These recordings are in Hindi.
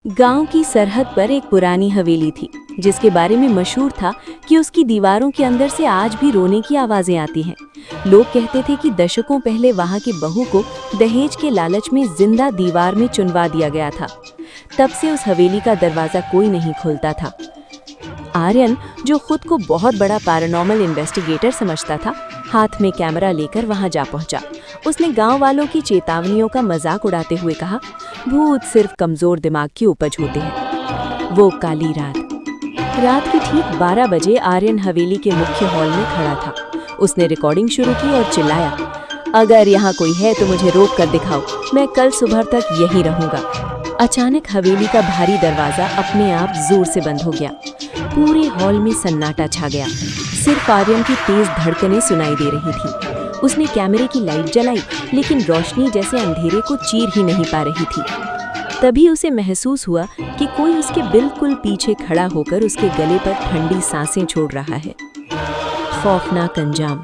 गांव की सरहद पर एक पुरानी हवेली थी जिसके बारे में मशहूर था कि उसकी दीवारों के अंदर से आज भी रोने की आवाजें आती हैं। लोग कहते थे कि दशकों पहले वहां की बहू को दहेज के लालच में जिंदा दीवार में चुनवा दिया गया था। तब से उस हवेली का दरवाजा कोई नहीं खोलता था। आर्यन, जो खुद को बहुत बड़ा पैरानॉर्मल इन्वेस्टिगेटर समझता था, हाथ में कैमरा लेकर वहां जा पहुंचा। उसने गांव वालों की चेतावनियों का मजाक उड़ाते हुए कहा, भूत सिर्फ कमजोर दिमाग की उपज होते हैं। वो काली रात की ठीक 12 बजे आर्यन हवेली के मुख्य हॉल में खड़ा था। उसने रिकॉर्डिंग शुरू की और चिल्लाया, अगर यहाँ कोई है तो मुझे रोक कर दिखाओ, मैं कल सुबह तक यहीं रहूंगा। अचानक हवेली का भारी दरवाजा अपने आप जोर से बंद हो गया। पूरे हॉल में सन्नाटा छा गया। सिर्फ आर्यन की तेज धड़कनें सुनाई दे रही थी। उसने कैमरे की लाइट जलाई, लेकिन रोशनी जैसे अंधेरे को चीर ही नहीं पा रही थी। तभी उसे महसूस हुआ कि कोई उसके बिल्कुल पीछे खड़ा होकर उसके गले पर ठंडी सांसें छोड़ रहा है। खौफनाक अंजाम।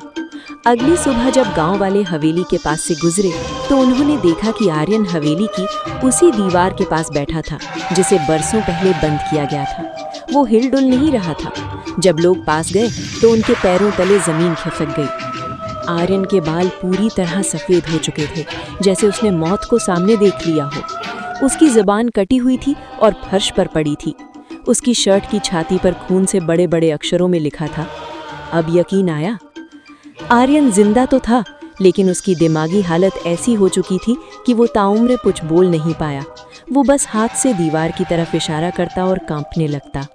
अगली सुबह जब गांव वाले हवेली के पास से गुजरे तो उन्होंने देखा कि आर्यन हवेली की उसी दीवार के पास बैठा था जिसे बरसों पहले बंद किया गया था। वो हिलडुल नहीं रहा था। जब लोग पास गए तो उनके पैरों तले जमीन खिसक गई। आर्यन के बाल पूरी तरह सफेद हो चुके थे, जैसे उसने मौत को सामने देख लिया हो। उसकी जुबान कटी हुई थी और फर्श पर पड़ी थी। उसकी शर्ट की छाती पर खून से बड़े बड़े अक्षरों में लिखा था, अब यकीन आया। आर्यन जिंदा तो था, लेकिन उसकी दिमागी हालत ऐसी हो चुकी थी कि वो ताउम्र कुछ बोल नहीं पाया। वो बस हाथ से दीवार की तरफ इशारा करता और कांपने लगता।